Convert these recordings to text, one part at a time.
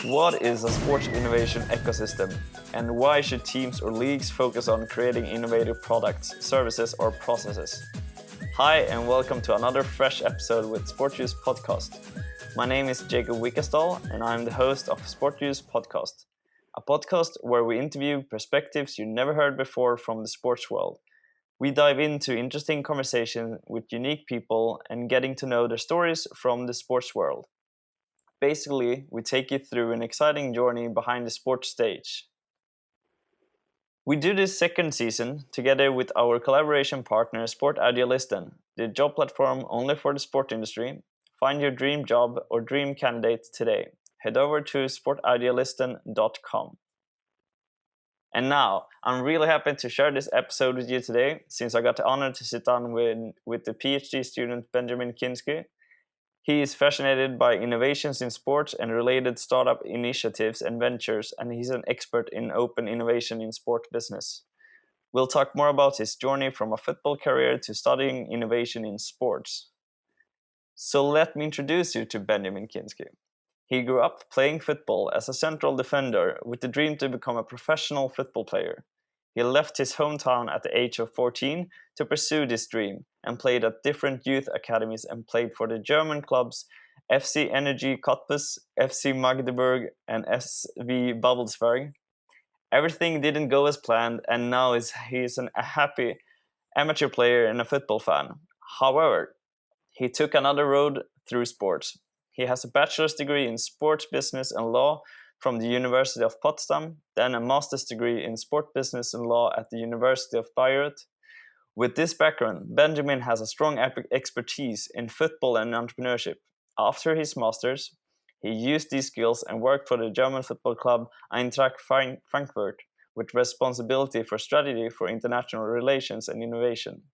What is a sports innovation ecosystem, and why should teams or leagues focus on creating innovative products, services, or processes? Hi, and welcome to another fresh episode with Sport Use Podcast. My name is Jacob Wickestall, and I'm the host of Sport Use Podcast, a podcast where we interview perspectives you never heard before from the sports world. We dive into interesting conversation with unique people and getting to know their stories from the sports world. Basically, we take you through an exciting journey behind the sports stage. We do this second season together with our collaboration partner Sport Idealisten, the job platform only for the sport industry. Find your dream job or dream candidate today. Head over to sportidealisten.com. And now, I'm really happy to share this episode with you today, since I got the honor to sit down with the PhD student Benjamin Kinsky. He is fascinated by innovations in sports and related startup initiatives and ventures, and he's an expert in open innovation in sport business. We'll talk more about his journey from a football career to studying innovation in sports. So let me introduce you to Benjamin Kinsky. He grew up playing football as a central defender with the dream to become a professional football player. He left his hometown at the age of 14 to pursue this dream and played at different youth academies and played for the German clubs FC Energy Cottbus, FC Magdeburg, and SV Babelsberg. Everything didn't go as planned, and now he's a happy amateur player and a football fan. However, he took another road through sports. He has a bachelor's degree in sports business and law from the University of Potsdam, then a master's degree in sport business and law at the University of Bayreuth. With this background, Benjamin has a strong expertise in football and entrepreneurship. After his master's, he used these skills and worked for the German football club Eintracht Frankfurt, with responsibility for strategy for international relations and innovation.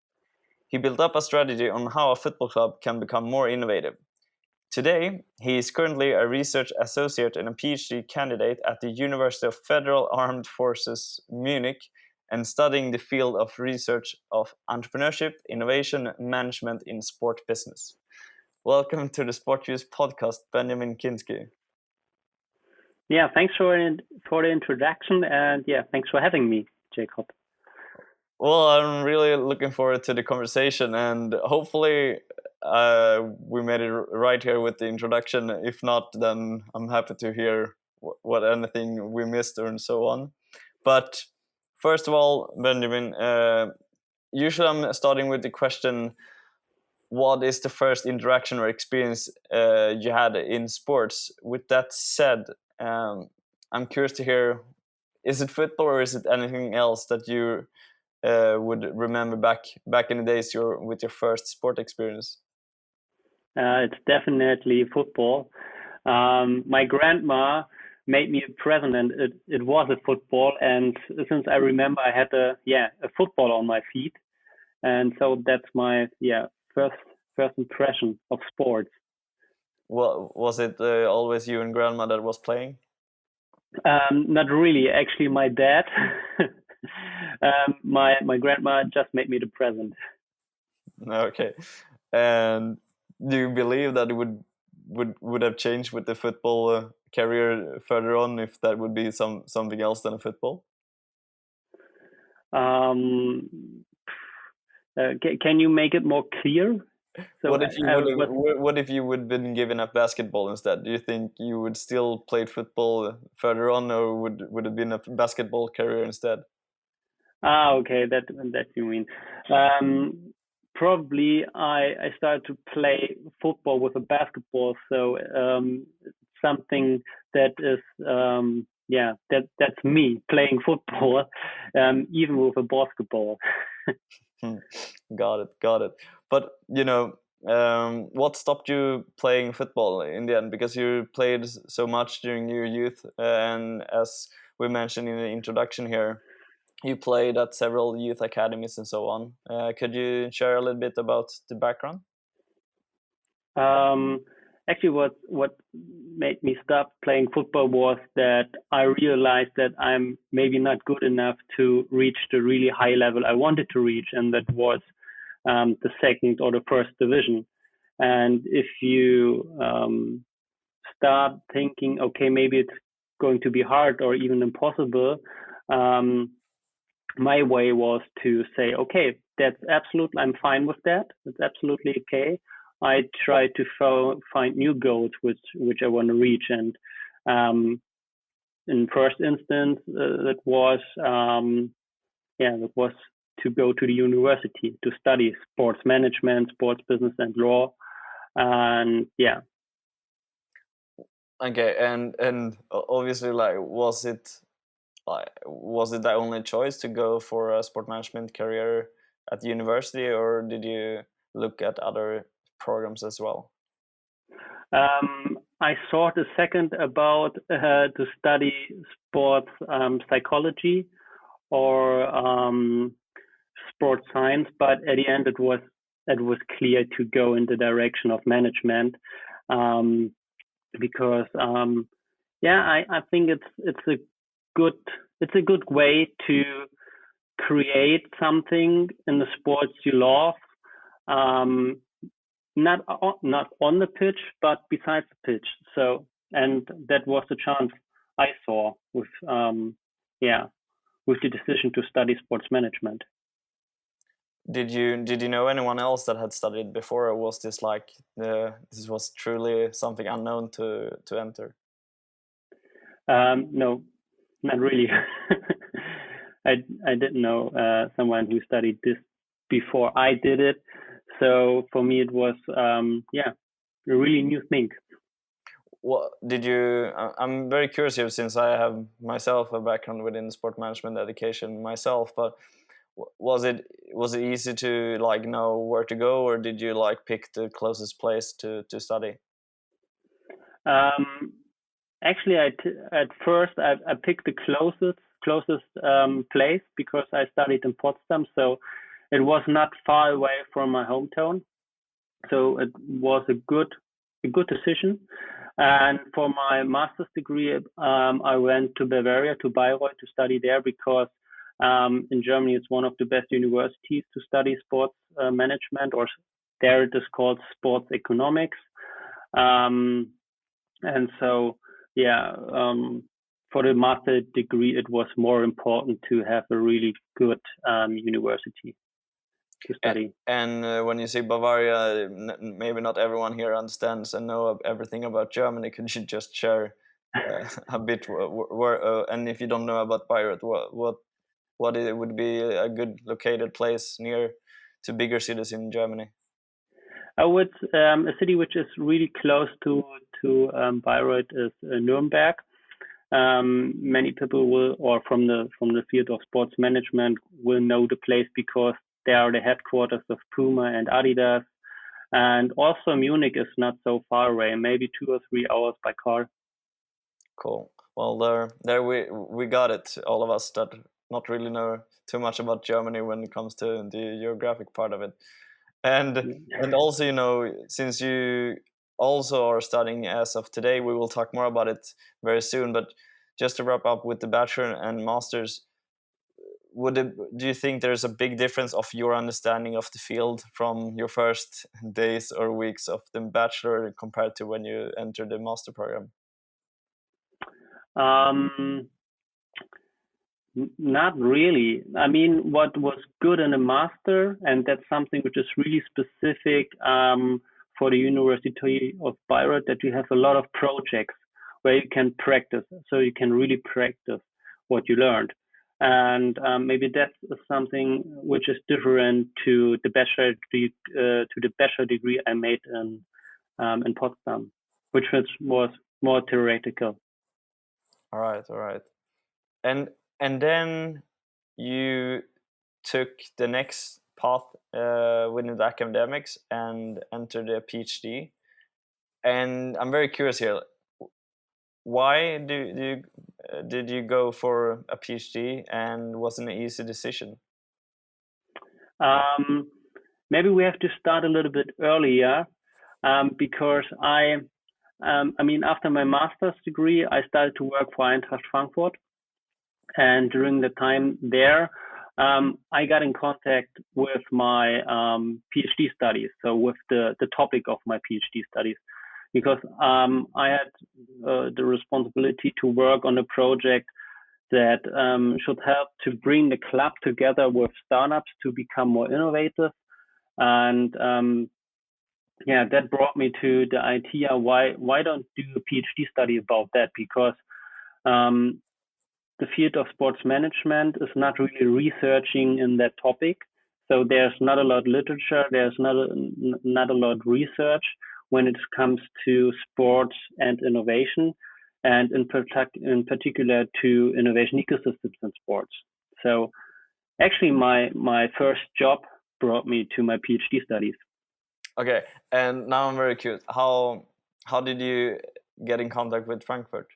He built up a strategy on how a football club can become more innovative. Today, he is currently a research associate and a PhD candidate at the University of Federal Armed Forces Munich and studying the field of research of entrepreneurship, innovation, management in sport business. Welcome to the Sport Use Podcast, Benjamin Kinsky. Yeah, thanks for the introduction, and thanks for having me, Jacob. Well, I'm really looking forward to the conversation, and hopefully we made it right here with the introduction. If not, then I'm happy to hear what anything we missed and so on. But first of all, Benjamin, usually I'm starting with the question, what is the first interaction or experience you had in sports? With that said, I'm curious to hear, is it football or is it anything else that you would remember back in the days with your first sport experience? It's definitely football. My grandma made me a present, and it was a football. And since I remember, I had a football on my feet, and so that's my first impression of sports. Well, was it always you and grandma that was playing? Not really. Actually, my dad. My grandma just made me the present. Okay. And do you believe that it would have changed with the football career further on if that would be something else than a football? Can you make it more clear? So what if you would have been given a basketball instead? Do you think you would still play football further on, or would it been a basketball career instead? Okay, that you mean. Probably I started to play football with a basketball, so something that is that's me playing football, even with a basketball. Got it. But what stopped you playing football in the end? Because you played so much during your youth, and as we mentioned in the introduction here, you played at several youth academies and so on. Could you share a little bit about the background? actually what made me stop playing football was that I realized that I'm maybe not good enough to reach the really high level I wanted to reach, and that was the second or the first division. And if you start thinking, okay, maybe it's going to be hard or even impossible, um, my way was to say, okay, that's absolutely, I'm fine with that. It's absolutely okay. I try to find new goals which I want to reach, and um, in first instance, that was to go to the university to study sports management, sports business, and law, and yeah. Okay, and obviously, like, was it the only choice to go for a sport management career at the university, or did you look at other programs as well? I thought a second about to study sports psychology or sports science, but at the end it was clear to go in the direction of management, um, because I think it's a good way to create something in the sports you love, um, not on the pitch, but besides the pitch. So, and that was the chance I saw with the decision to study sports management. Did you know anyone else that had studied before, or was this like this was truly something unknown to enter? No, not really. I didn't know someone who studied this before I did it. So for me, it was a really new thing. What did you? I'm very curious here, since I have myself a background within sport management education myself. But was it easy to like know where to go, or did you like pick the closest place to study? Um, Actually, at first I picked the closest place because I studied in Potsdam, so it was not far away from my hometown. So it was a good decision. And for my master's degree, I went to Bavaria, to Bayreuth, to study there because in Germany it's one of the best universities to study sports management, or there it is called sports economics. Um, and so, yeah, for the master degree, it was more important to have a really good university to study. And when you say Bavaria, maybe not everyone here understands and know everything about Germany. Could you just share a bit where and if you don't know about Bayreuth, what it would be a good located place near to bigger cities in Germany? I would a city which is really close to Bayreuth is Nuremberg. Many people will, or from the field of sports management, will know the place because they are the headquarters of Puma and Adidas. And also Munich is not so far away, maybe 2 or 3 hours by car. Cool. Well, there we got it. All of us that not really know too much about Germany when it comes to the geographic part of it. And Yeah. also, since you also are studying as of today, we will talk more about it very soon. But just to wrap up with the bachelor and masters, do you think there's a big difference of your understanding of the field from your first days or weeks of the bachelor compared to when you enter the master program? Um, Not really. I mean, what was good in a master, and that's something which is really specific for the University of Bayreuth, that you have a lot of projects where you can practice, so you can really practice what you learned. And maybe that's something which is different to the bachelor degree I made in Potsdam, which was more theoretical. All right. And then you took the next path within the academics and entered a PhD. And I'm very curious here. Why did you go for a PhD, and was it an easy decision? Um, Maybe we have to start a little bit earlier because After my master's degree, I started to work for Eintracht Frankfurt. And during the time there, I got in contact with my PhD studies, so with the topic of my PhD studies, because I had the responsibility to work on a project that should help to bring the club together with startups to become more innovative. And that brought me to the idea, why don't do a PhD study about that? Because the field of sports management is not really researching in that topic. So there's not a lot of literature, there's not a lot of research when it comes to sports and innovation, and in particular to innovation ecosystems in sports. So actually my first job brought me to my PhD studies. Okay, and now I'm very curious. How did you get in contact with Frankfurt?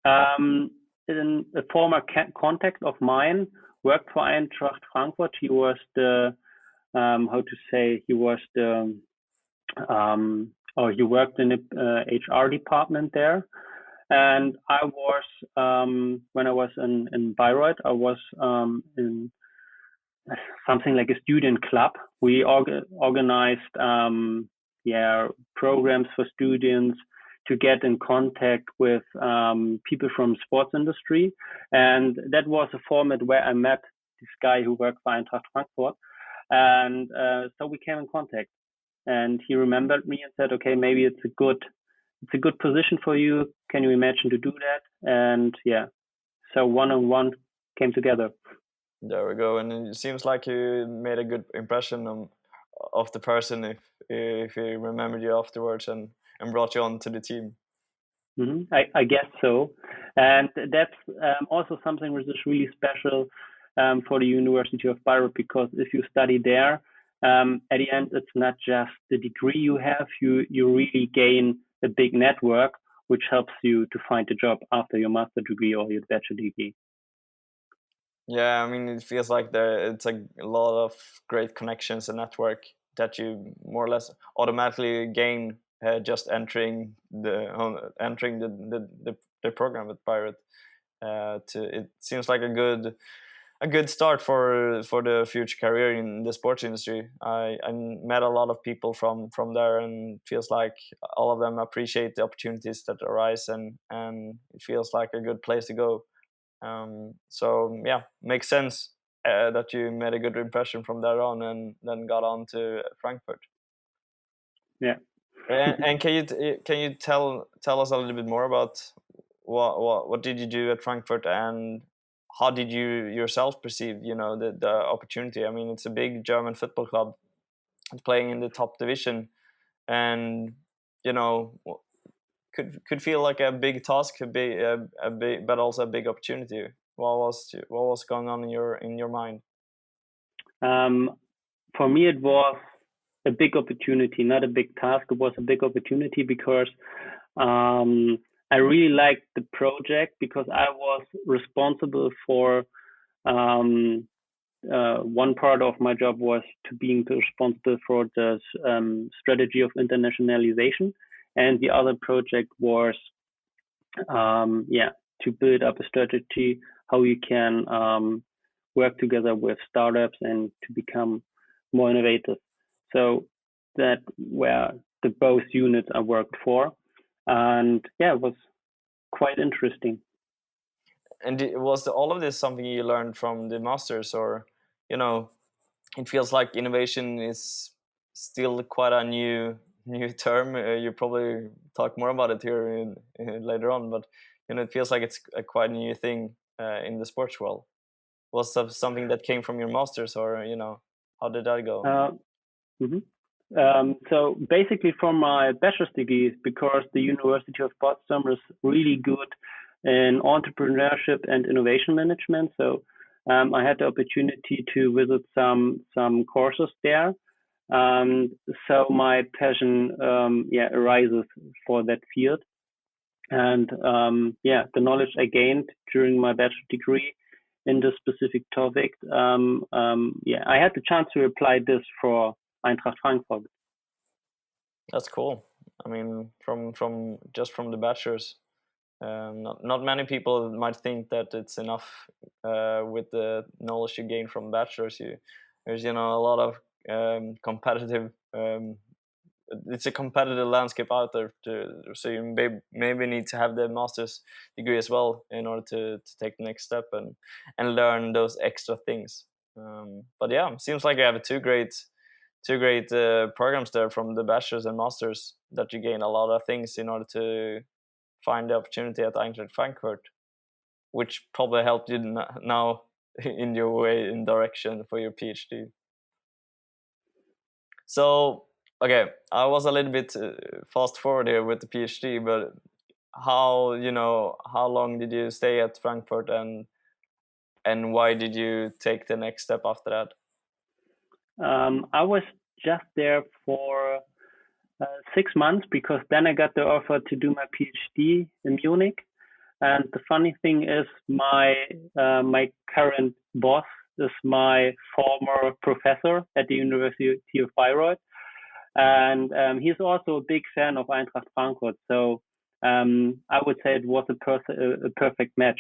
In a former contact of mine worked for Eintracht Frankfurt. He was the he worked in the HR department there. And I was, when I was in Bayreuth, I was in something like a student club. We organized programs for students to get in contact with people from sports industry. And that was a format where I met this guy who worked for Eintracht Frankfurt. And so we came in contact. And he remembered me and said, okay, maybe it's a good position for you. Can you imagine to do that? And so one-on-one came together. There we go. And it seems like you made a good impression of the person if he remembered you afterwards and brought you on to the team. Mm-hmm. I guess so. And that's also something which is really special for the University of Bayreuth, because if you study there, at the end, it's not just the degree you have, you really gain a big network, which helps you to find a job after your master degree or your bachelor degree. Yeah, I mean, it feels like it's a lot of great connections and network that you more or less automatically gain just entering the program at Bayreuth. It seems like a good start for the future career in the sports industry. I met a lot of people from there, and it feels like all of them appreciate the opportunities that arise, and it feels like a good place to go. So yeah, makes sense that you made a good impression from there on, and then got on to Frankfurt. Yeah. And can you tell us a little bit more about what did you do at Frankfurt, and how did you yourself perceive the opportunity? I mean, it's a big German football club playing in the top division, and could feel like a big task, could be a big, but also a big opportunity. What was going on in your mind? For me, it was a big opportunity, not a big task. It was a big opportunity because I really liked the project, because I was responsible for one part of my job was to being responsible for the strategy of internationalization, and the other project was to build up a strategy how you can work together with startups and to become more innovative. So that were the both units I worked for, and it was quite interesting. And was all of this something you learned from the masters, or it feels like innovation is still quite a new term. You probably talk more about it here later on, but it feels like it's a quite new thing in the sports world. Was that something that came from your masters, or how did that go? So basically from my bachelor's degree, because the University of Potsdam is really good in entrepreneurship and innovation management. So I had the opportunity to visit some courses there. So my passion arises for that field. And the knowledge I gained during my bachelor degree in this specific topic, I had the chance to apply this for Eintracht Frankfurt. That's cool. I mean, from the bachelor's, not many people might think that it's enough with the knowledge you gain from bachelor's. There's a lot of competitive. It's a competitive landscape out there, so you maybe need to have the master's degree as well in order to take the next step and learn those extra things. But yeah, seems like you have two great programs there from the bachelor's and masters, that you gain a lot of things in order to find the opportunity at Eintracht Frankfurt, which probably helped you now in your way in direction for your PhD. So, okay, I was a little bit fast forward here with the PhD, but how long did you stay at Frankfurt, and why did you take the next step after that? I was just there for 6 months, because then I got the offer to do my PhD in Munich. And the funny thing is, my current boss is my former professor at the University of Bayreuth, and he's also a big fan of Eintracht Frankfurt. So I would say it was a perfect match.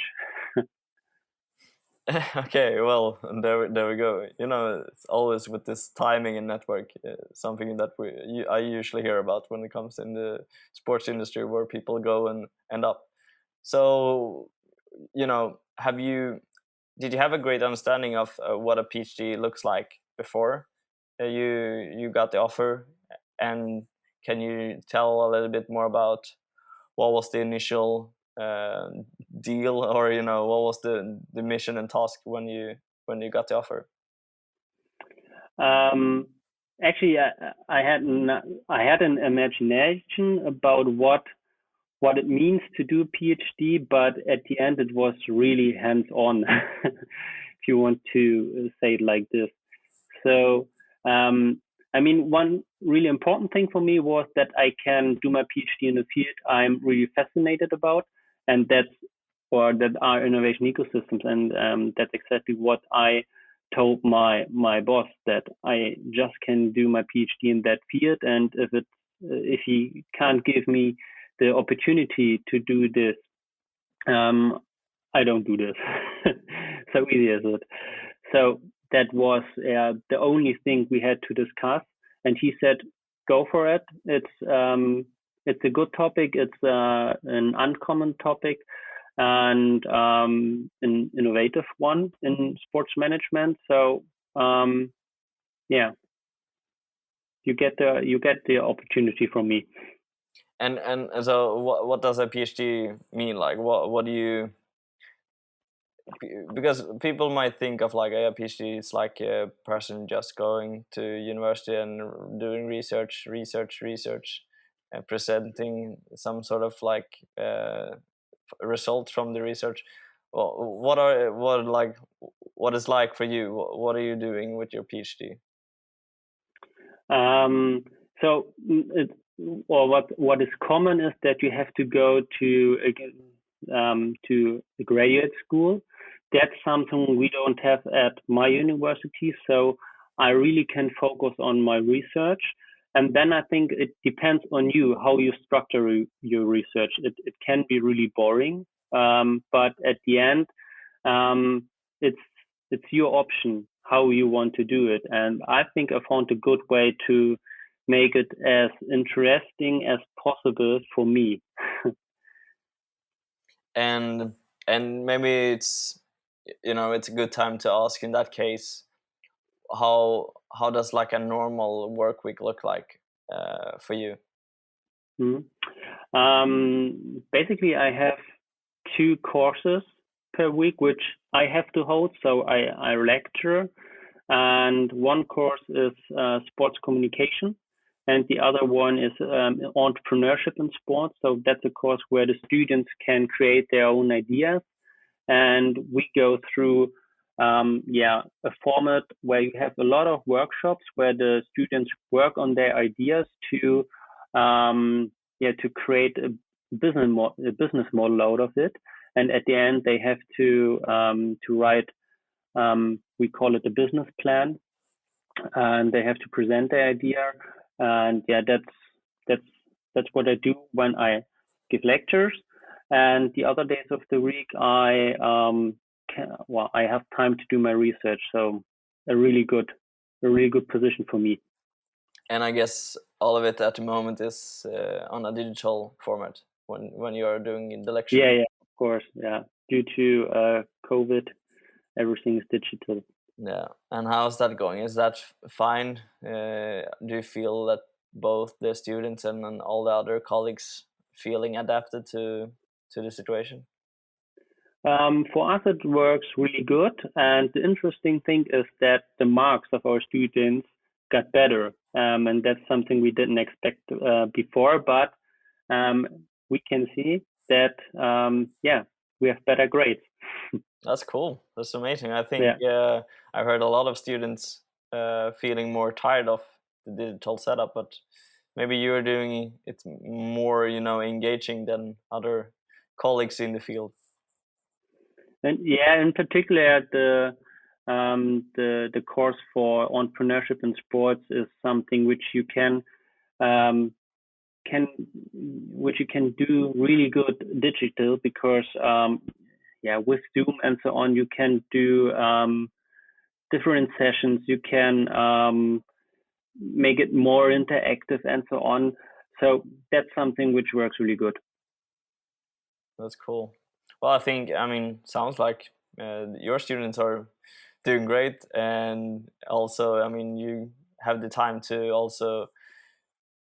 Okay, well, there we go. It's always with this timing and network, something that I usually hear about when it comes in the sports industry, where people go and end up. So, did you have a great understanding of what a PhD looks like before you got the offer? And can you tell a little bit more about what was the initial deal, or what was the mission and task when you got the offer? Actually, I had an imagination about what it means to do a PhD, but at the end it was really hands-on, if you want to say it like this. So, I mean, one really important thing for me was that I can do my PhD in a field I'm really fascinated about, and that are innovation ecosystems, and that's exactly what I told my boss, that I just can do my PhD in that field, and if he can't give me the opportunity to do this, I don't do this. So easy is it. So that was the only thing we had to discuss, and he said, "Go for it. It's a good topic. It's an uncommon topic, and an innovative one in sports management. So yeah, you get the opportunity from me." And so what does a PhD mean? Like, what do you? Because people might think of like a PhD is like a person just going to university and doing research, and presenting some sort of like results from the research. Well, what is like for you? What are you doing with your PhD? So what is common is that you have to go to a graduate school. That's something we don't have at my university. So I really can focus on my research. And then I think it depends on you how you structure your research. It can be really boring, but at the end, um, it's it's your option how you want to do it. And I think I found a good way to make it as interesting as possible for me. And maybe it's a good time to ask in that case, how does like a normal work week look like for you? Mhm. Basically, I have 2 courses per week, which I have to hold. So I lecture, and one course is sports communication, and the other one is entrepreneurship in sports. So that's a course where the students can create their own ideas, and we go through a format where you have a lot of workshops where the students work on their ideas to create a business model out of it, and at the end they have to write, we call it a business plan, and they have to present their idea. And yeah, that's That's what I do when I give lectures. And the other days of the week, I have time to do my research. So a really good, a really good position for me. And I guess all of it at the moment is on a digital format when you are doing the lecture. Yeah, of course. Yeah. Due to COVID, everything is digital. Yeah. And how's that going? Is that fine? Do you feel that both the students and all the other colleagues feeling adapted to the situation? For us, it works really good. And the interesting thing is that the marks of our students got better. And that's something we didn't expect before. But um, we can see that, we have better grades. That's cool. That's amazing. I think I've heard a lot of students feeling more tired of the digital setup, but maybe you're doing it more, engaging than other colleagues in the field. And in particular, the course for entrepreneurship in sports is something which you um, can do really good digital because with Zoom and so on you can do different sessions. You can make it more interactive and so on. So that's something which works really good. That's cool. Well, sounds like your students are doing great, and also, you have the time to also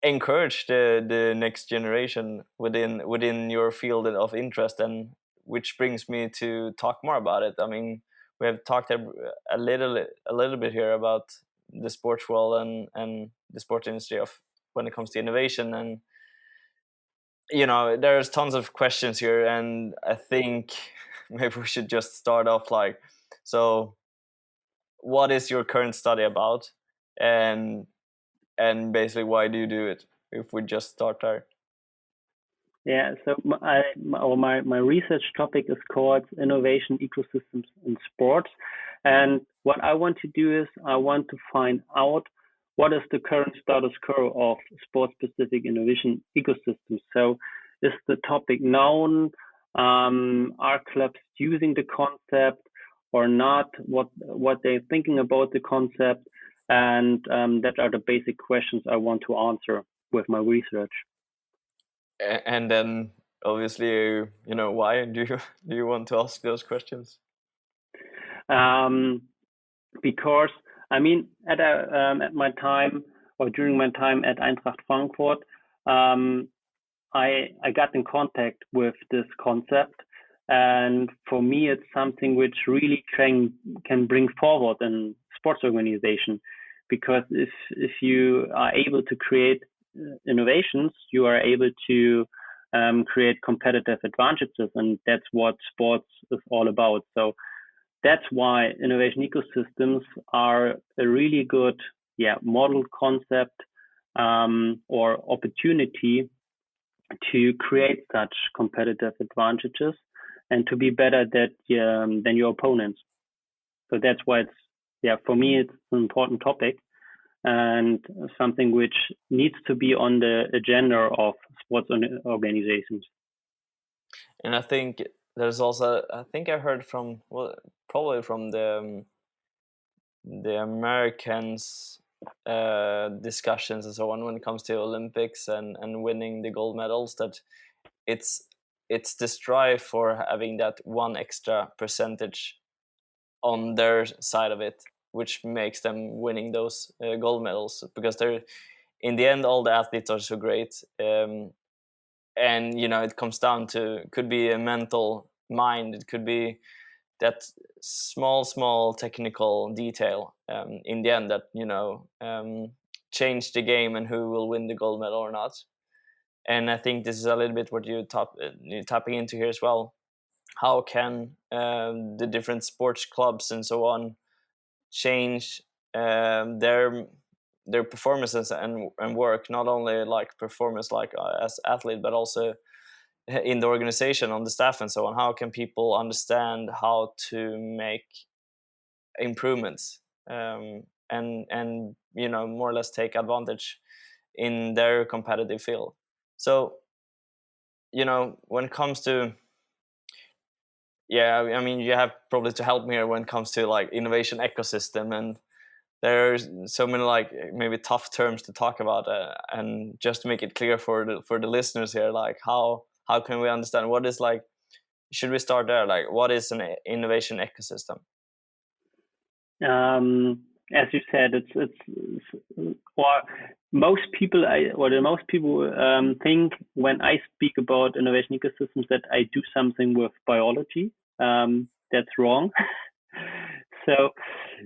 encourage the next generation within your field of interest, and which brings me to talk more about it. We have talked a little bit here about the sports world and the sports industry of when it comes to innovation, and there's tons of questions here, and I think maybe we should just start off like, so what is your current study about, and basically why do you do it, if we just start there? Yeah, so my research topic is called innovation ecosystems in sports. And what I want to do is I want to find out what is the current status quo of sport specific innovation ecosystems. So is the topic known? Are clubs using the concept or not? What they're thinking about the concept? And that are the basic questions I want to answer with my research. And then obviously, why do you want to ask those questions? Um, because at my time or during my time at Eintracht Frankfurt, I got in contact with this concept, and for me, it's something which really can bring forward in sports organization, because if you are able to create innovations, you are able to create competitive advantages, and that's what sports is all about. So that's why innovation ecosystems are a really good model concept or opportunity to create such competitive advantages and to be better than your opponents. So that's why for me, it's an important topic and something which needs to be on the agenda of sports organizations. And I think there's also, I think I heard from, well, probably from the Americans discussions and so on, when it comes to Olympics and winning the gold medals, that it's the strive for having that one extra percentage on their side of it, which makes them winning those gold medals, because they're, in the end, all the athletes are so great, and it comes down to, could be a mental mind, it could be that small technical detail in the end that change the game and who will win the gold medal or not. And I think this is a little bit what you're tapping into here as well. How can the different sports clubs and so on change their performances and work, not only like performance like as athlete, but also in the organization, on the staff and so on? How can people understand how to make improvements, and more or less take advantage in their competitive field? So, when it comes to, I mean, you have probably to help me here when it comes to like innovation ecosystem, and there's so many like maybe tough terms to talk about, and just to make it clear for the listeners here, like how can we understand what is like? Should we start there? Like, what is an innovation ecosystem? As you said, or most people, most people think when I speak about innovation ecosystems that I do something with biology. That's wrong. So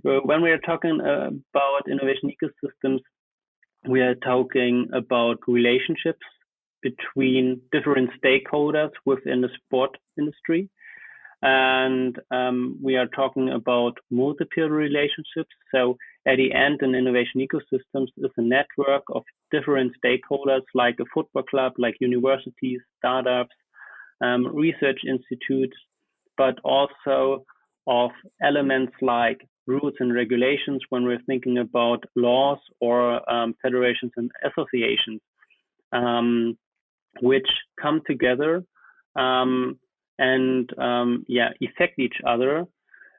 when we are talking about innovation ecosystems, we are talking about relationships between different stakeholders within the sport industry. And we are talking about multiple relationships. So at the end, an innovation ecosystems is a network of different stakeholders, like a football club, like universities, startups, research institutes, but also of elements like rules and regulations when we're thinking about laws or federations and associations, which come together and affect each other.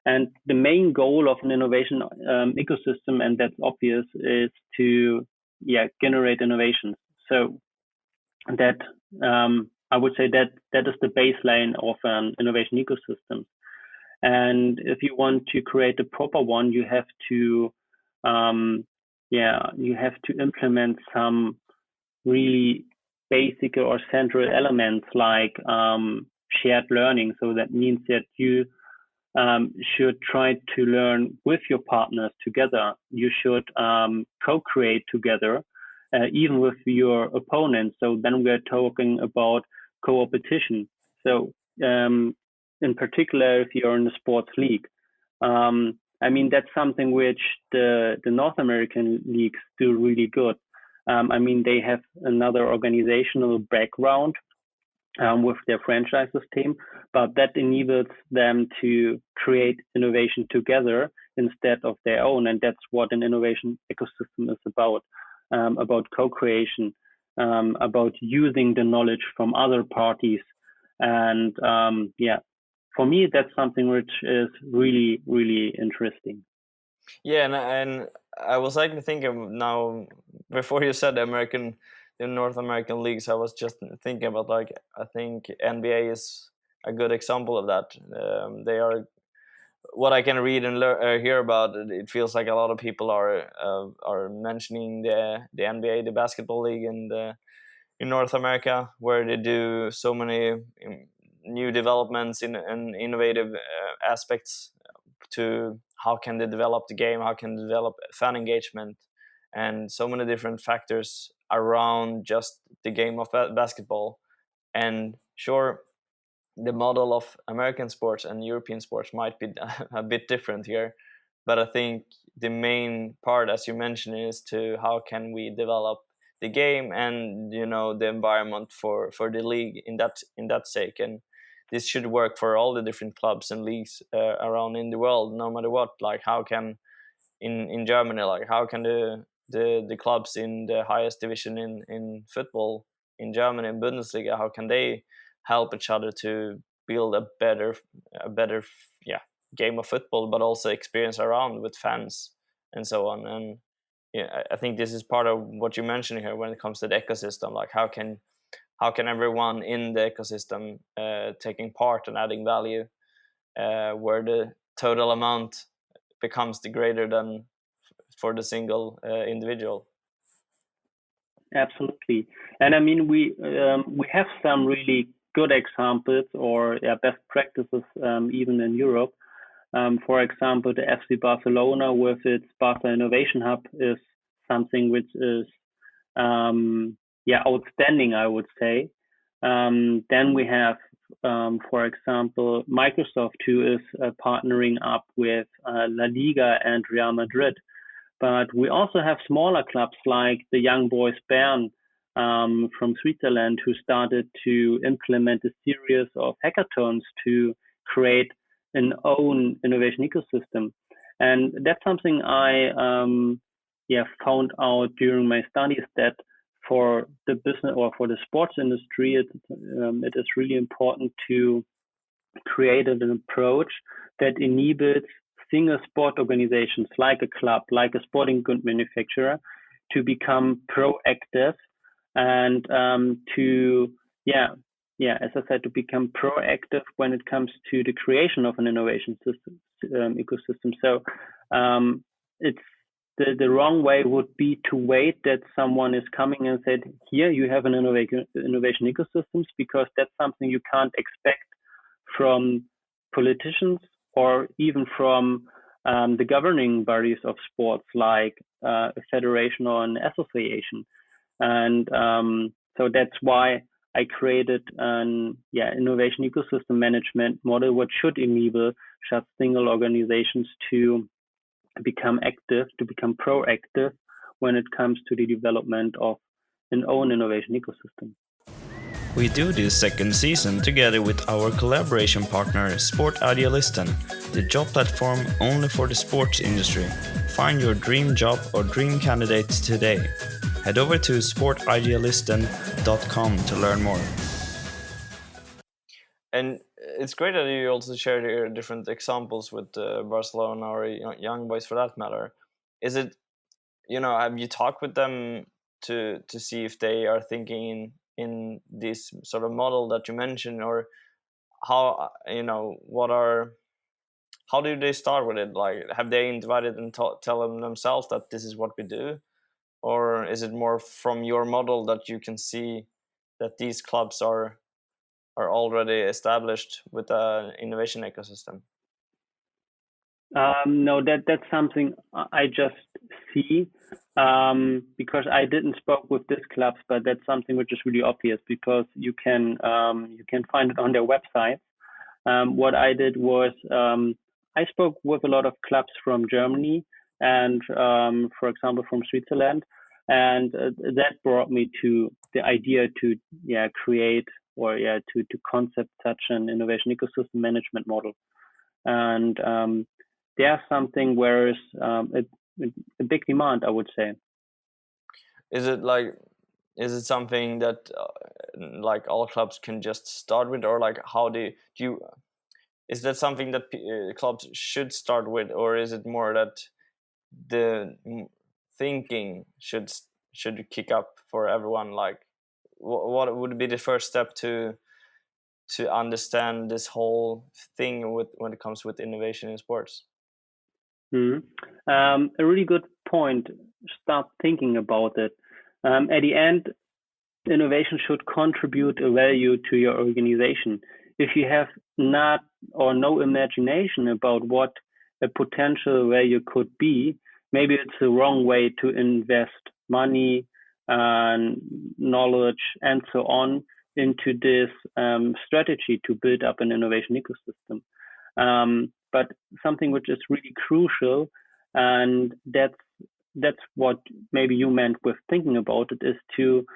And the main goal of an innovation ecosystem, and that's obvious, is to generate innovations. So that I would say that is the baseline of an innovation ecosystem. And if you want to create a proper one, you have to implement some really basic or central elements like shared learning. So that means that you should try to learn with your partners together. You should co-create together, even with your opponents. So then we're talking about co-opetition. So in particular, if you're in the sports league, I mean, that's something which the North American leagues do really good. I mean, they have another organizational background with their franchise system, but that enables them to create innovation together instead of their own. And that's what an innovation ecosystem is about co-creation, about using the knowledge from other parties. And for me, that's something which is really, really interesting. Yeah, and I was actually thinking now, before you said the North American leagues, I was just thinking about, like, I think NBA is a good example of that. They are, what I can read and hear about it, it feels like a lot of people are mentioning the NBA, the basketball league in North America, where they do so many new developments in innovative aspects to how can they develop the game, how can they develop fan engagement, and so many different factors around just the game of basketball. And sure, the model of American sports and European sports might be a bit different here, but I think the main part, as you mentioned, is to how can we develop the game and the environment for the league in that sake. And this should work for all the different clubs and leagues around in the world, no matter what. Like, how can in Germany, like, how can the clubs in the highest division in football in Germany, in Bundesliga, how can they help each other to build a better game of football, but also experience around with fans and so on. And I think this is part of what you mentioned here when it comes to the ecosystem. Like, how can everyone in the ecosystem taking part and adding value, where the total amount becomes the greater than for the single individual. Absolutely. And I mean, we have some really good examples or best practices even in Europe. For example, the FC Barcelona with its Barca Innovation Hub is something which is outstanding, I would say. Then we have, for example, Microsoft, who is partnering up with La Liga and Real Madrid. But we also have smaller clubs like the Young Boys Bern from Switzerland, who started to implement a series of hackathons to create an own innovation ecosystem. And that's something I found out during my studies, that for the business or for the sports industry, it is really important to create an approach that enables single sport organizations like a club, like a sporting good manufacturer, to become proactive and as I said, to become proactive when it comes to the creation of an innovation system ecosystem. So it's the wrong way would be to wait that someone is coming and said, here you have an innovation ecosystems, because that's something you can't expect from politicians or even from the governing bodies of sports, like a federation or an association. And so that's why I created an innovation ecosystem management model, which should enable such single organizations to become active, to become proactive when it comes to the development of an own innovation ecosystem. We do this second season together with our collaboration partner Sport Idealisten, the job platform only for the sports industry. Find your dream job or dream candidates today. Head over to sportidealisten.com to learn more. And it's great that you also shared your different examples with Barcelona or Young Boys for that matter. Is it, have you talked with them to see if they are thinking in this sort of model that you mentioned, or how, how do they start with it? Like, have they invited and tell them themselves that this is what we do? Or is it more from your model that you can see that these clubs are already established with an innovation ecosystem? No, that's something I just see because I didn't spoke with these clubs, but that's something which is really obvious because you can find it on their website. What I did was I spoke with a lot of clubs from Germany and, for example, from Switzerland, and that brought me to the idea to create or to concept such an innovation ecosystem management model. And there's something where is a big demand, I would say. Is it something that like all clubs can just start with, or like how do you is that something that clubs should start with, or is it more that the thinking should kick up for everyone? Like what would be the first step to understand this whole thing when it comes with innovation in sports? A really good point. Start thinking about it. At the end, innovation should contribute a value to your organization. If you have not or no imagination about what a potential value could be, maybe it's the wrong way to invest money and knowledge and so on into this strategy to build up an innovation ecosystem. But something which is really crucial, and that's what maybe you meant with thinking about it, is to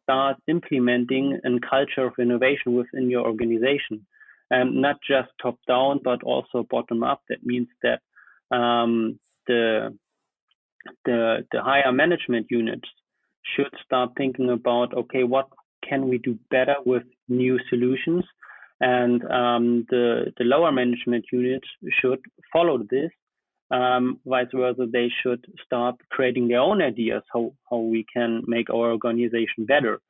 start implementing a culture of innovation within your organization, not just top down, but also bottom up. That means that the higher management units should start thinking about, okay, what can we do better with new solutions? And the lower management units should follow this. Vice versa, they should start creating their own ideas how we can make our organization better.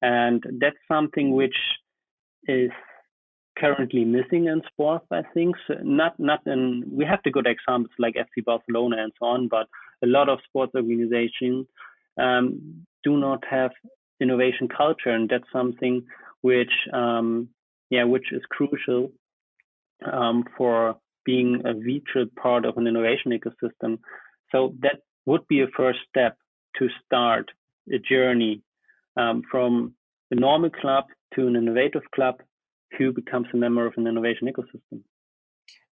And that's something which is currently missing in sports, I think. So we have the good examples like FC Barcelona and so on, but a lot of sports organizations do not have innovation culture, and that's something which is crucial for being a vital part of an innovation ecosystem. So that would be a first step to start a journey from a normal club to an innovative club who becomes a member of an innovation ecosystem.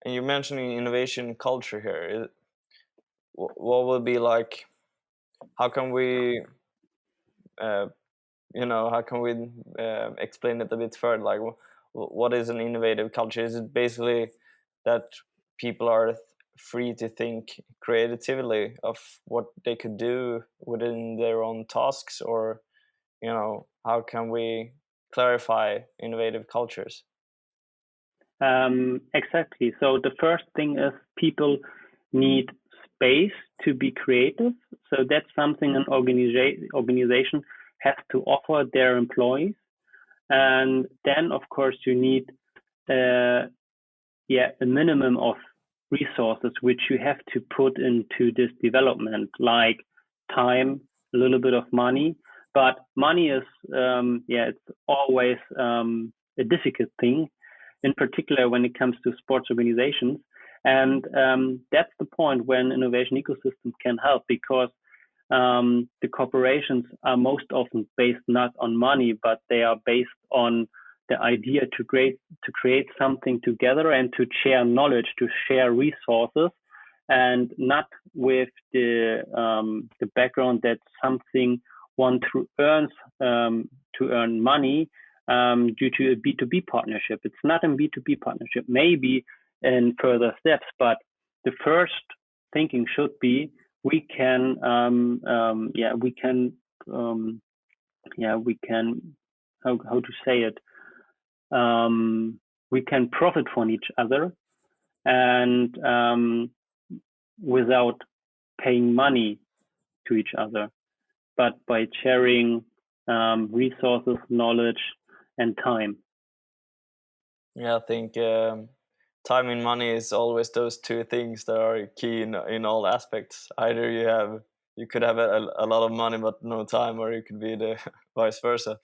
And you're mentioning innovation culture here. What will be like? How can we explain it a bit further? Like, what is an innovative culture? Is it basically that people are free to think creatively of what they could do within their own tasks, or how can we clarify innovative cultures? Exactly. So the first thing is people need space to be creative. So that's something an organization has to offer their employees. And then, of course, you need uh, a minimum of resources which you have to put into this development, like time, a little bit of money. But money is, it's always a difficult thing, in particular when it comes to sports organizations. And that's the point when innovation ecosystems can help, because the corporations are most often based not on money, but they are based on the idea to create something together and to share knowledge, to share resources, and not with the background that something one to earn money due to a B2B partnership. It's not a B2B partnership, maybe in further steps, but the first thinking should be we can we can we can how to say it we can profit from each other, and without paying money to each other, but by sharing resources, knowledge, and time. Yeah, I think time and money is always those two things that are key in all aspects. Either you could have a lot of money but no time, or it could be the vice versa.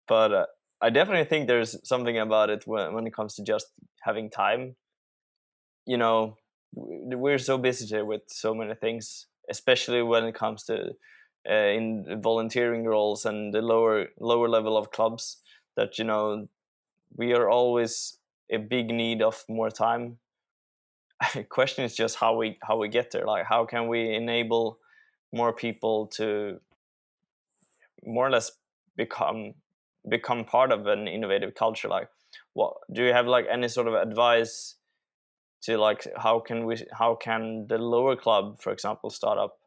But I definitely think there's something about it when it comes to just having time. We're so busy today with so many things, especially when it comes to in volunteering roles and the lower level of clubs, that we are always a big need of more time. Question is just how we get there. Like, how can we enable more people to more or less become part of an innovative culture? Like, what do you have, like, any sort of advice to, like, how can the lower club, for example, start up?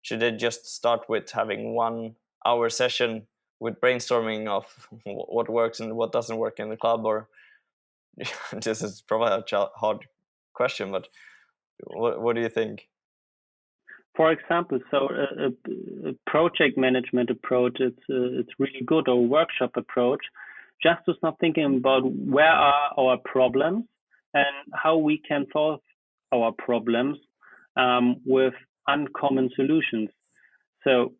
Should they just start with having 1 hour session with brainstorming of what works and what doesn't work in the club? Or this is probably a hard question, but what do you think? For example, so a project management approach, it's really good, or workshop approach, just to start thinking about where are our problems and how we can solve our problems with uncommon solutions. So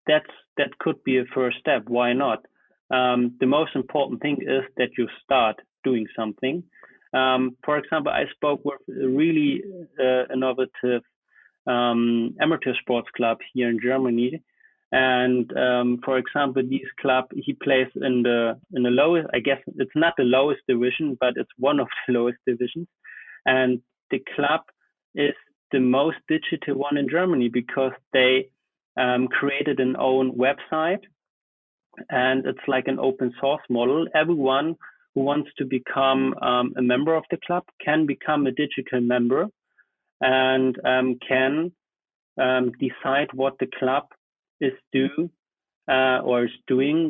that could be a first step. Why not? The most important thing is that you start doing something. For example, I spoke with a really innovative amateur sports club here in Germany. And for example, this club, he plays in the lowest. I guess it's not the lowest division, but it's one of the lowest divisions. And the club is the most digital one in Germany, because they created an own website, and it's like an open source model. Everyone who wants to become a member of the club can become a digital member, and can decide what the club is doing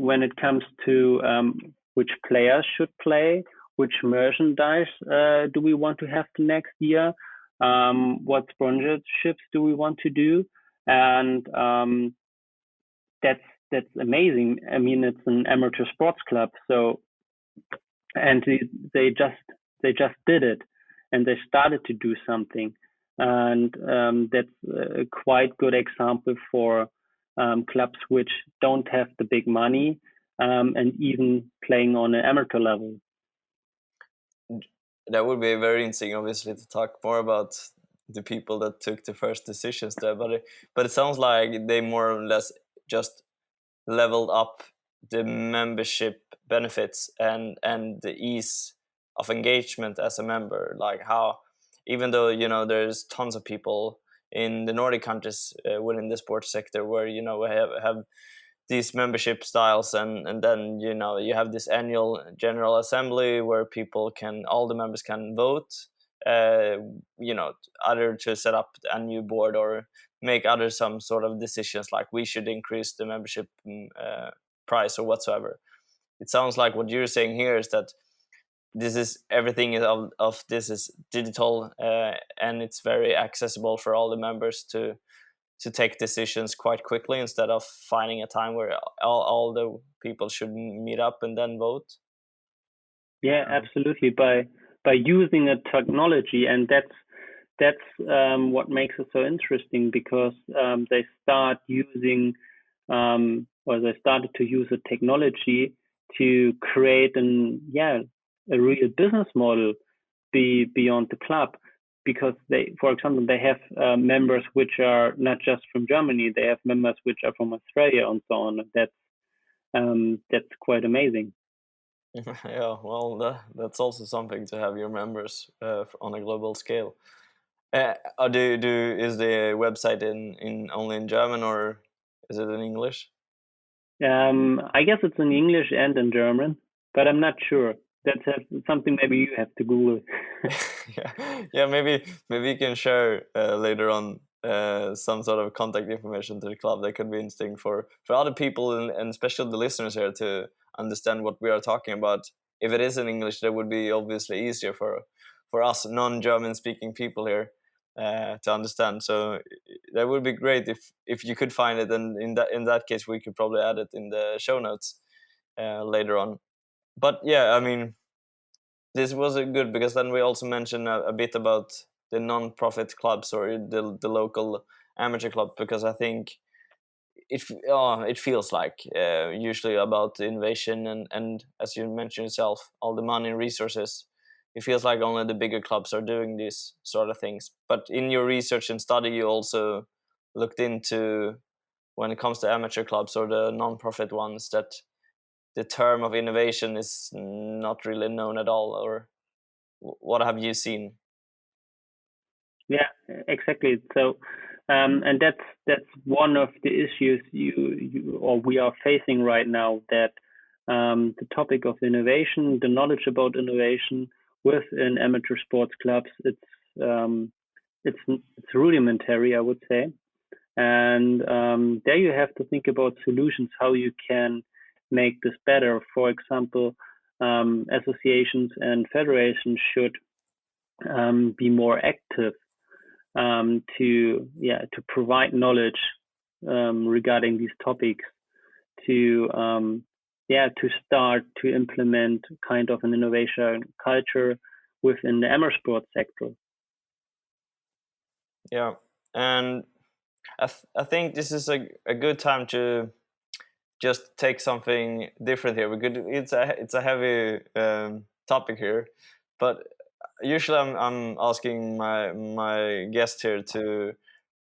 when it comes to which players should play, which merchandise do we want to have the next year, what sponsorships do we want to do, and that's that's amazing. I mean, it's an amateur sports club, so and they just did it, and they started to do something, and that's a quite good example for clubs which don't have the big money, and even playing on an amateur level. That would be very interesting, obviously, to talk more about the people that took the first decisions there. But it sounds like they more or less just leveled up the membership benefits and the ease of engagement as a member. Like, how, even though there's tons of people in the Nordic countries within the sports sector where we have these membership styles, and then you have this annual general assembly where all the members can vote, either to set up a new board or make other some sort of decisions, like we should increase the membership price or whatsoever. It sounds like what you're saying here is that this is everything of this is digital, and it's very accessible for all the members to take decisions quite quickly, instead of finding a time where all the people should meet up and then vote. Yeah, absolutely. By using a technology, and that's what makes it so interesting, because they started to use a technology to create a real business model beyond the club, because for example, they have members which are not just from Germany; they have members which are from Australia and so on. That's quite amazing. Yeah, well, that's also something to have your members on a global scale. Is the website in only in German, or is it in English? I guess it's in English and in German, but I'm not sure. That's something maybe you have to Google. Yeah, maybe you can share later on some sort of contact information to the club. That could be interesting for other people, and especially the listeners here, to understand what we are talking about. If it is in English, that would be obviously easier for us non-German speaking people here to understand. So that would be great if you could find it, and in that case we could probably add it in the show notes later on. But yeah, I mean, this was good, because then we also mentioned a bit about the non-profit clubs, or the local amateur club, because I think it feels like usually about innovation, and as you mentioned yourself, all the money and resources. It feels like only the bigger clubs are doing these sort of things. But in your research and study, you also looked into, when it comes to amateur clubs or the non-profit ones, that the term of innovation is not really known at all, or what have you seen? Yeah, exactly. So, and that's one of the issues you or we are facing right now. That the topic of innovation, the knowledge about innovation within amateur sports clubs, it's rudimentary, I would say. And there you have to think about solutions, how you can make this better. For example, associations and federations should be more active to provide knowledge regarding these topics, to to start to implement kind of an innovation culture within the amateur sports sector. Yeah, and I think this is a good time to just take something different here. It's a heavy topic here, but usually I'm asking my guest here to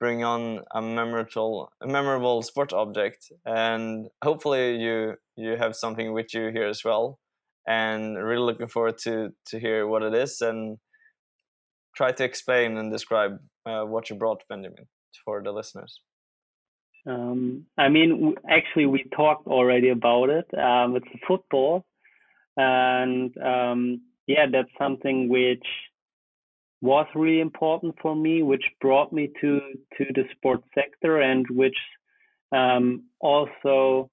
bring on a memorable sport object, and hopefully you have something with you here as well. And really looking forward to hear what it is, and try to explain and describe what you brought, Benjamin, for the listeners. I mean, actually, we talked already about it. It's a football, and that's something which was really important for me, which brought me to the sports sector, and which also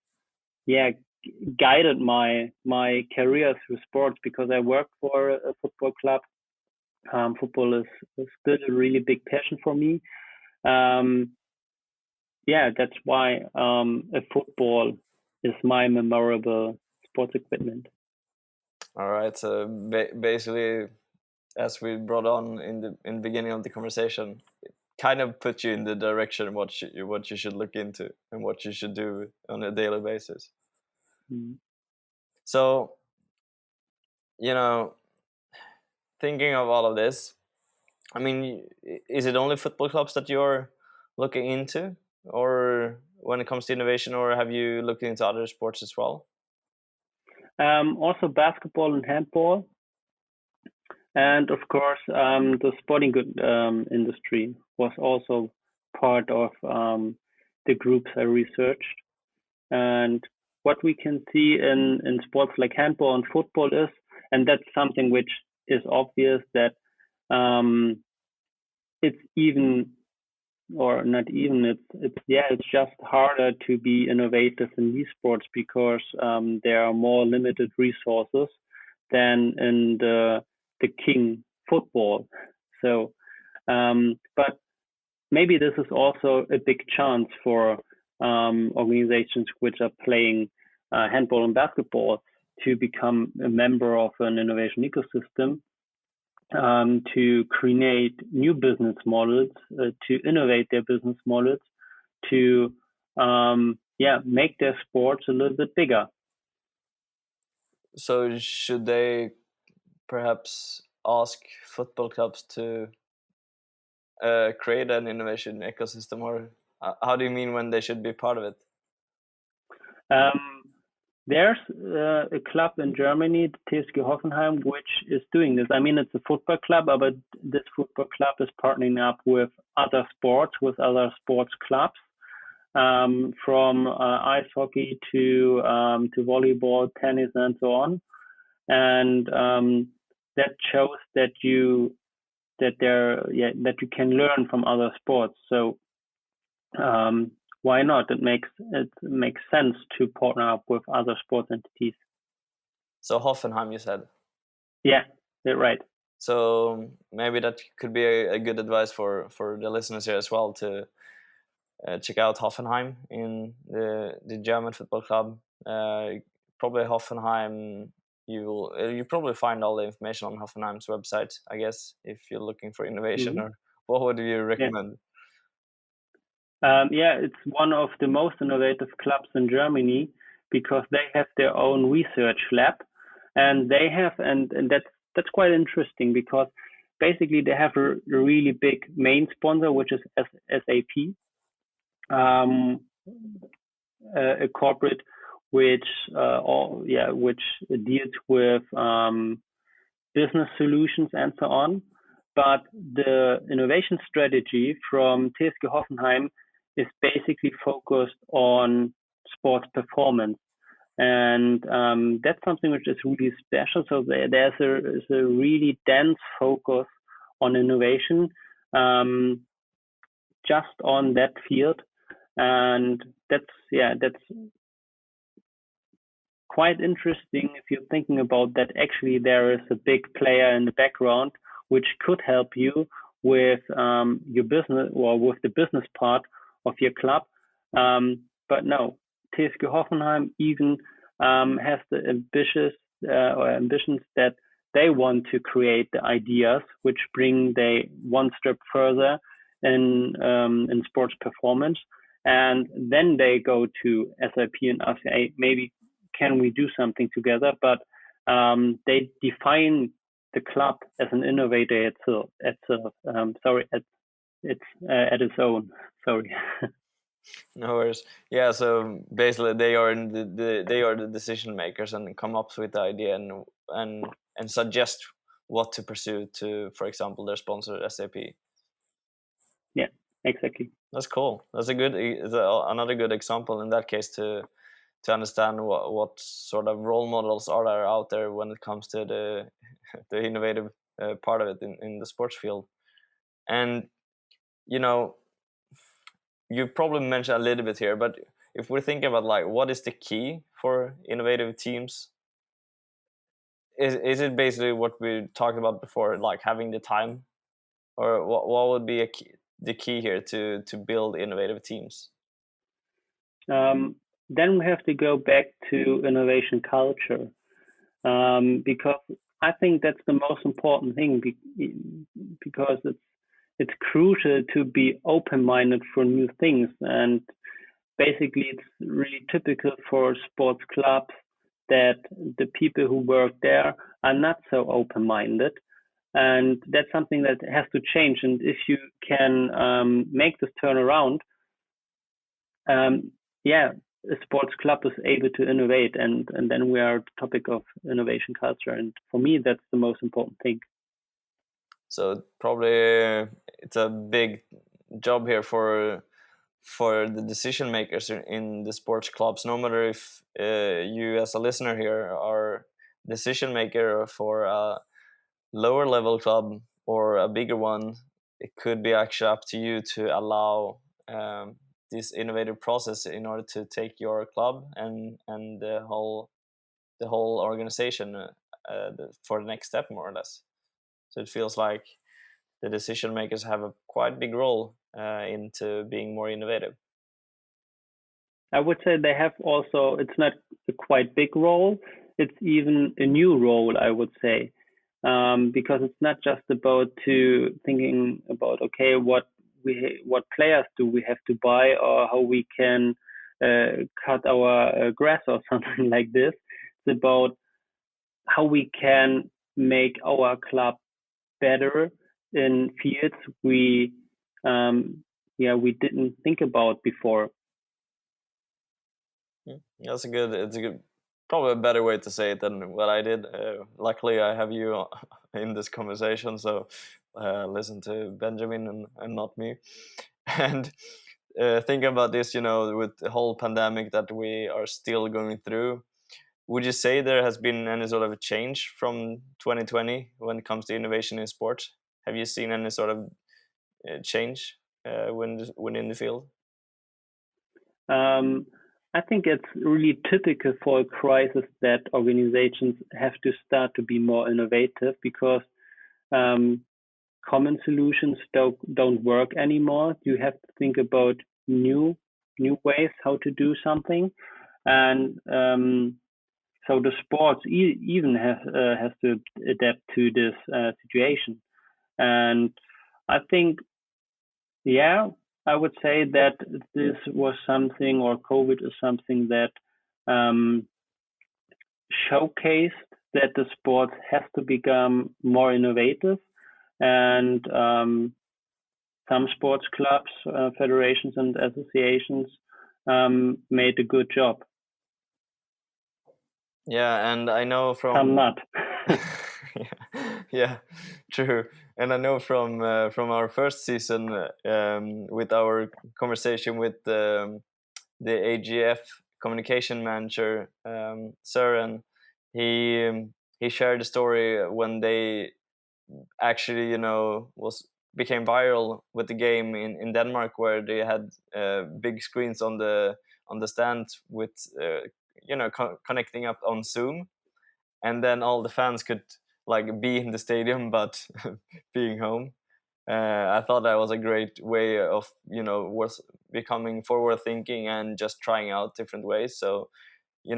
guided my career through sports, because I worked for a football club. Football is still a really big passion for me. Um, that's why a football is my memorable sports equipment. All right, so basically, as we brought on in the beginning of the conversation, it kind of put you in the direction what you should look into and what you should do on a daily basis. Mm. So, you know, thinking of all of this, I mean, is it only football clubs that you're looking into, or when it comes to innovation, or have you looked into other sports as well? Also basketball and handball, and of course the sporting good industry was also part of the groups I researched. And what we can see in sports like handball and football is, and that's something which is obvious, that it's even, or not even, it's just harder to be innovative in these sports because there are more limited resources than in the king football. So, but maybe this is also a big chance for organizations which are playing handball and basketball to become a member of an innovation ecosystem, to create new business models, to innovate their business models, to make their sports a little bit bigger. So should they perhaps ask football clubs to create an innovation ecosystem, or how do you mean when they should be part of it? There's a club in Germany, TSG Hoffenheim, which is doing this. I mean, it's a football club, but this football club is partnering up with other sports, with other sports clubs, from ice hockey to volleyball, tennis, and so on. And that shows that you can learn from other sports. So why not? It makes sense to partner up with other sports entities. So Hoffenheim, you said? Yeah, you're right. So maybe that could be a good advice for the listeners here as well, to check out Hoffenheim in the German football club. Probably Hoffenheim. You probably find all the information on Hoffenheim's website, I guess, if you're looking for innovation. Or what would you recommend? It's one of the most innovative clubs in Germany because they have their own research lab, and they have and that's quite interesting because basically they have a really big main sponsor, which is SAP, a corporate which deals with business solutions and so on. But the innovation strategy from TSG Hoffenheim is basically focused on sports performance. And that's something which is really special. So there's a really dense focus on innovation, just on that field. And that's quite interesting if you're thinking about that. Actually, there is a big player in the background which could help you with your business, or with the business part of your club. But no, TSG Hoffenheim even has the ambitions that they want to create the ideas which bring they one step further in sports performance, and then they go to SAP and ask, hey, maybe can we do something together? But they define the club as an innovator at its own. Sorry. No worries. Yeah, so basically they are the decision makers and come up with the idea and suggest what to pursue to, for example, their sponsor SAP. Yeah, exactly. That's cool. That's another good example in that case to understand what sort of role models are there out there when it comes to the innovative part of it in the sports field. And you probably mentioned a little bit here, but if we're thinking about like what is the key for innovative teams, is it basically what we talked about before, like having the time, or what would be the key here to build innovative teams? Then we have to go back to innovation culture, because I think that's the most important thing, because it's crucial to be open-minded for new things. And basically, it's really typical for sports clubs that the people who work there are not so open-minded. And that's something that has to change. And if you can make this turnaround, a sports club is able to innovate, and then we are at the topic of innovation culture. And for me, that's the most important thing. So probably it's a big job here for the decision makers in the sports clubs. No matter if you as a listener here are decision maker for a lower level club or a bigger one, it could be actually up to you to allow this innovative process in order to take your club and the whole organization for the next step, more or less. So it feels like the decision makers have a quite big role into being more innovative. I would say they have also, it's not a quite big role, it's even a new role, I would say, because it's not just about to thinking about, okay, what players do we have to buy, or how we can cut our grass or something like this. It's about how we can make our club better in fields we didn't think about before. That's it's a good, probably a better way to say it than what I did. Luckily, I have you in this conversation, so listen to Benjamin and not me. And thinking about this, with the whole pandemic that we are still going through, would you say there has been any sort of a change from 2020 when it comes to innovation in sports? Have you seen any sort of change when in the field? I think it's really typical for a crisis that organizations have to start to be more innovative, because common solutions don't work anymore. You have to think about new ways how to do something, and so the sports even has to adapt to this situation. And I think, yeah, I would say that this was something, or COVID is something that um, showcased that the sport has to become more innovative, and some sports clubs, federations, and associations made a good job. Yeah, and I know from Some not. yeah, true. And I know from our first season with our conversation with the AGF communication manager, Søren, he shared a story when they actually, became viral with the game in Denmark, where they had big screens on the stand with connecting up on Zoom, and then all the fans could like be in the stadium but being home. I thought that was a great way of was becoming forward thinking and just trying out different ways. So he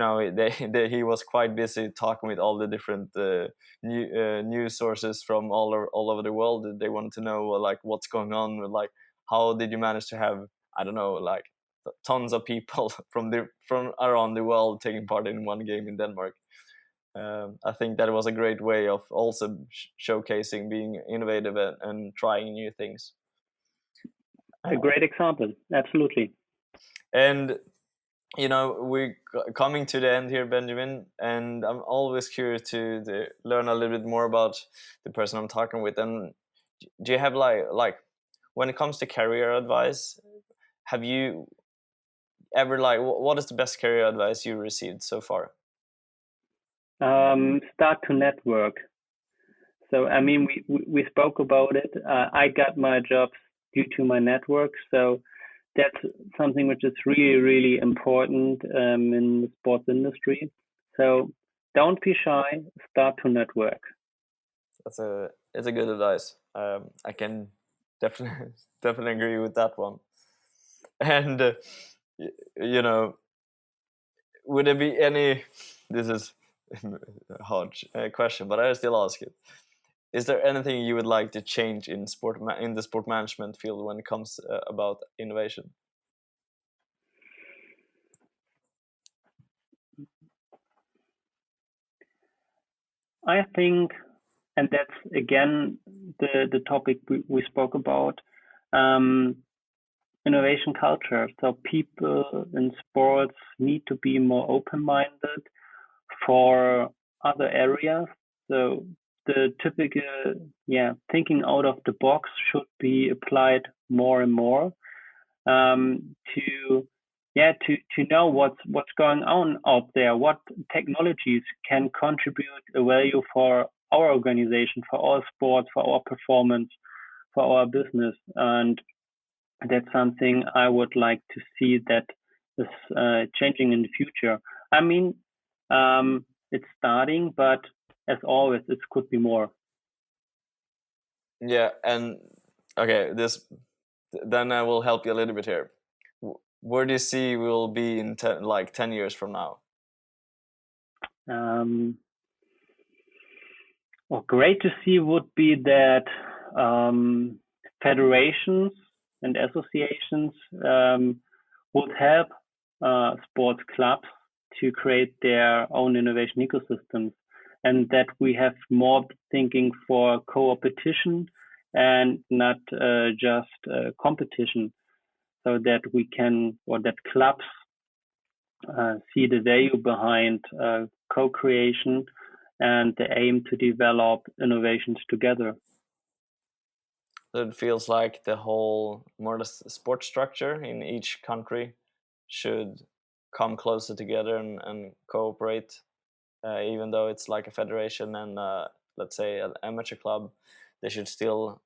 was quite busy talking with all the different news sources from all over the world. They wanted to know like what's going on, like how did you manage to have, I don't know, like tons of people from around the world taking part in one game in Denmark. I think that was a great way of also showcasing being innovative and trying new things. A great example, absolutely. And we're coming to the end here, Benjamin, and I'm always curious to learn a little bit more about the person I'm talking with. And do you have like when it comes to career advice, have you ever what is the best career advice you received so far? Start to network. So I mean, we spoke about it. I got my jobs due to my network, so that's something which is really important in the sports industry. So don't be shy. Start to network. It's a good advice. I can definitely definitely agree with that one. And you know, would there be any? This is a hard question, but I still ask it. Is there anything you would like to change in in the sport management field when it comes about innovation? I think, and that's again the topic we spoke about. Um, Innovation culture. So people in sports need to be more open-minded for other areas. So the typical, thinking out of the box should be applied more and more, to know what's going on out there, what technologies can contribute a value for our organization, for our sport, for our performance, for our business. And that's something I would like to see that is changing in the future. I mean, it's starting, but as always, it could be more. Yeah, and okay, then I will help you a little bit here. Where do you see we will be in 10 years from now? Well, great to see would be that federations and associations would help sports clubs to create their own innovation ecosystems, and that we have more thinking for co-opetition and not just competition, so that we can, or that clubs see the value behind co-creation and the aim to develop innovations together. So it feels like the whole more the sports structure in each country should come closer together and cooperate, even though it's like a federation and let's say an amateur club, they should still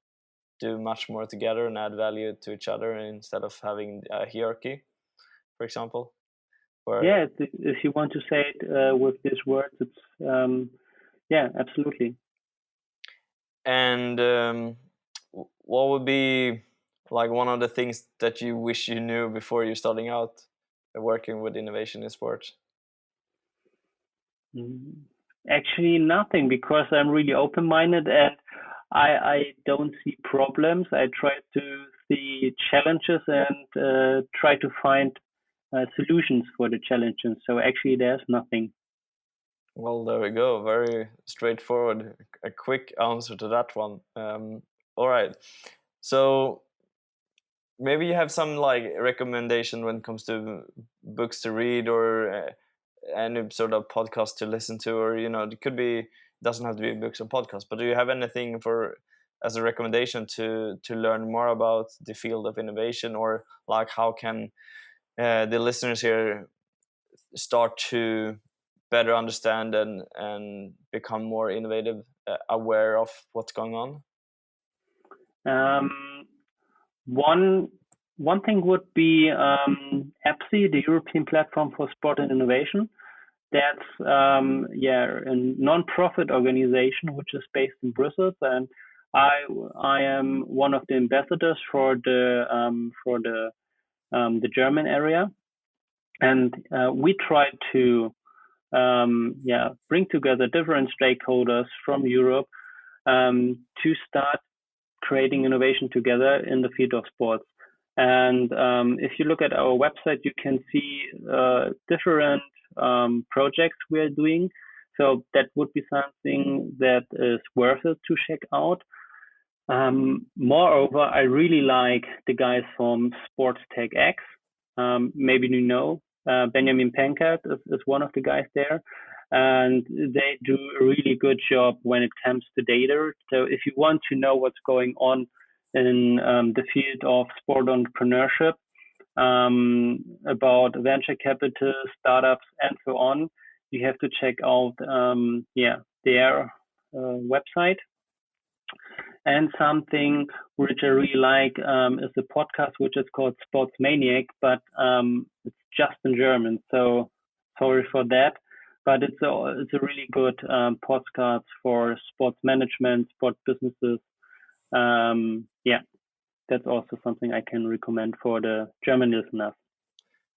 do much more together and add value to each other instead of having a hierarchy, for example. Yeah, if you want to say it with these words, it's yeah, absolutely. And what would be like one of the things that you wish you knew before you're starting out working with innovation in sports? Actually, nothing, because I'm really open-minded and I don't see problems. I try to see challenges and try to find solutions for the challenges. So actually, there's nothing. Well, there we go. Very straightforward. A quick answer to that one. All right. So maybe you have some like recommendation when it comes to books to read or any sort of podcast to listen to, or it could be, doesn't have to be books or podcasts, but do you have anything for as a recommendation to learn more about the field of innovation, or like how can the listeners here start to better understand and become more innovative, aware of what's going on? One one thing would be EPSI, the European Platform for Sport and Innovation. That's a non-profit organization which is based in Brussels, and I am one of the ambassadors for the German area, and we try to bring together different stakeholders from Europe to start creating innovation together in the field of sports. And if you look at our website, you can see different projects we are doing. So that would be something that is worth it to check out. Moreover, I really like the guys from Sports Tech X. Maybe you know, Benjamin Penkert is one of the guys there, and they do a really good job when it comes to data. So if you want to know what's going on in the field of sport entrepreneurship, about venture capital, startups, and so on, you have to check out their website. And something which I really like is a podcast which is called Sports Maniac, but it's just in German. So sorry for that. But it's a really good podcast for sports management, sport businesses. That's also something I can recommend for the German listeners.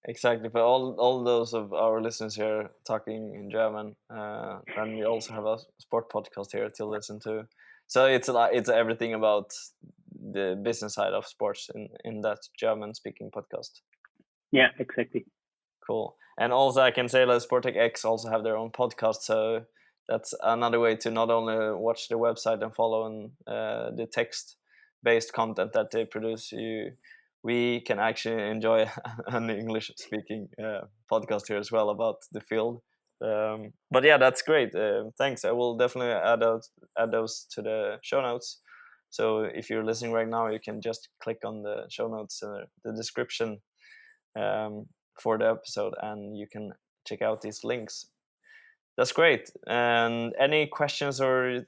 Exactly. For all those of our listeners here talking in German, and we also have a sport podcast here to listen to. So it's everything about the business side of sports in that German speaking podcast. Yeah, exactly. Cool. And also I can say that Sportec X also have their own podcast, so that's another way to not only watch the website and follow the text-based content that they produce. We can actually enjoy an English-speaking podcast here as well about the field. But yeah, that's great. Thanks. I will definitely add those to the show notes. So if you're listening right now, you can just click on the show notes, the description for the episode, and you can check out these links. That's great. And any questions or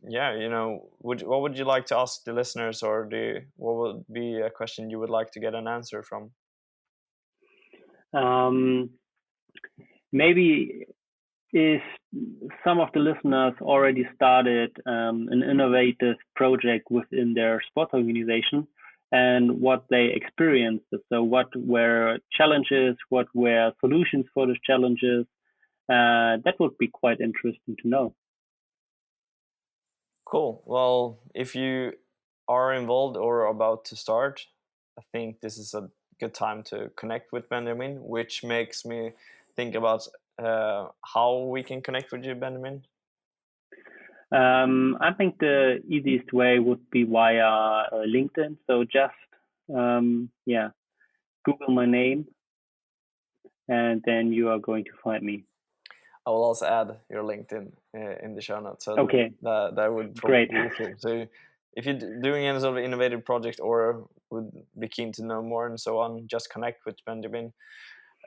what would you like to ask the listeners, or what would be a question you would like to get an answer from? Um, maybe if some of the listeners already started an innovative project within their sports organization and what they experienced. So, what were challenges? What were solutions for those challenges? That would be quite interesting to know. Cool. Well, if you are involved or about to start, I think this is a good time to connect with Benjamin, which makes me think about how we can connect with you, Benjamin. I think the easiest way would be via LinkedIn. So just Google my name, and then you are going to find me. I will also add your LinkedIn in the show notes. So Okay, that would probably be useful. So if you're doing any sort of innovative project or would be keen to know more and so on, just connect with Benjamin.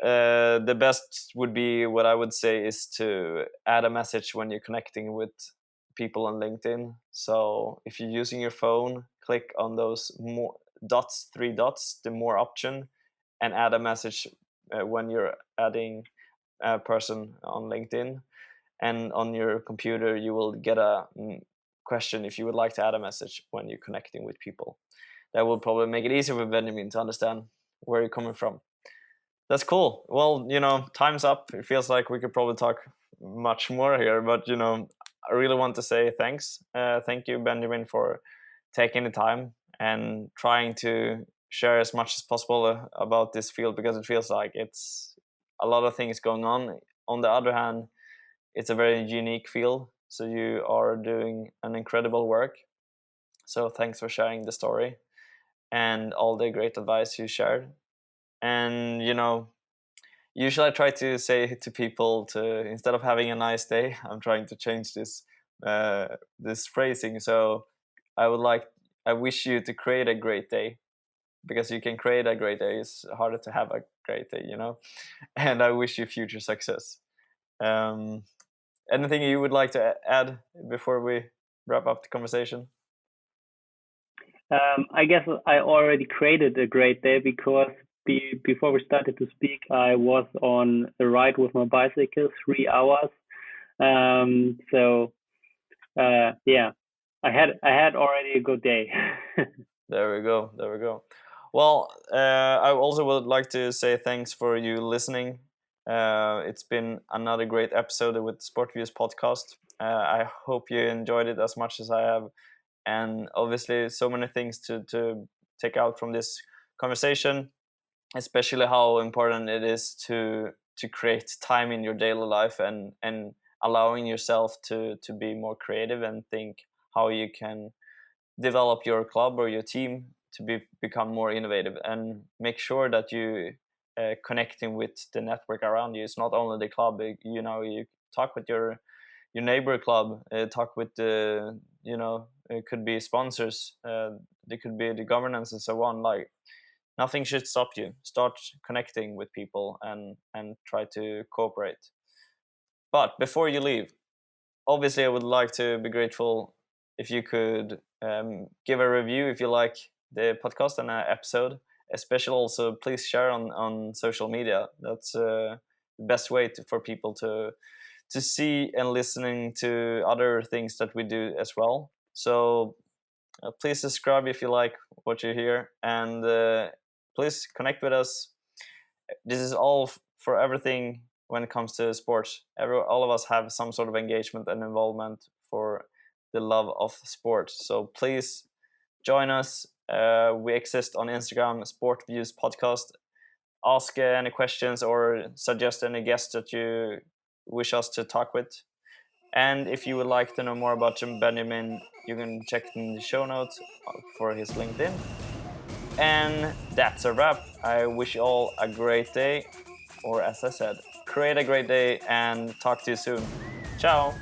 The best would be, what I would say, is to add a message when you're connecting with people on LinkedIn. So if you're using your phone, click on those more dots, 3 dots, the more option, and add a message when you're adding a person on LinkedIn. And on your computer, you will get a question if you would like to add a message when you're connecting with people. That will probably make it easier for Benjamin to understand where you're coming from. That's cool. Well, time's up. It feels like we could probably talk much more here, but I really want to say thanks. Thank you, Benjamin, for taking the time and trying to share as much as possible about this field, because it feels like it's a lot of things going on. On the other hand, it's a very unique field, so you are doing an incredible work. So thanks for sharing the story and all the great advice you shared. And usually I try to say to people, to instead of having a nice day, I'm trying to change this phrasing. So I wish you to create a great day, because you can create a great day. It's harder to have a great day, And I wish you future success. Anything you would like to add before we wrap up the conversation? I guess I already created a great day because before we started to speak, I was on a ride with my bicycle, 3 hours. Yeah, I had already a good day. There we go. There we go. Well, I also would like to say thanks for you listening. It's been another great episode with the Sport Views podcast. I hope you enjoyed it as much as I have. And obviously, so many things to take out from this conversation, especially how important it is to create time in your daily life, and allowing yourself to be more creative and think how you can develop your club or your team to become more innovative, and make sure that you connecting with the network around you. It's not only the club. You talk with your neighbor club, talk with the it could be sponsors, it could be the governance and so on. Like, nothing should stop you. Start connecting with people and try to cooperate. But before you leave, obviously I would like to be grateful if you could give a review if you like the podcast and episode. Especially also, please share on social media. That's the best way for people to see and listening to other things that we do as well. So please subscribe if you like what you hear, and please connect with us. This is all for everything when it comes to sports. All of us have some sort of engagement and involvement for the love of sport. So please join us. We exist on Instagram, Sport Views Podcast. Ask any questions or suggest any guests that you wish us to talk with. And if you would like to know more about Benjamin, you can check in the show notes for his LinkedIn. And that's a wrap. I wish you all a great day, or as I said, create a great day, and talk to you soon. Ciao!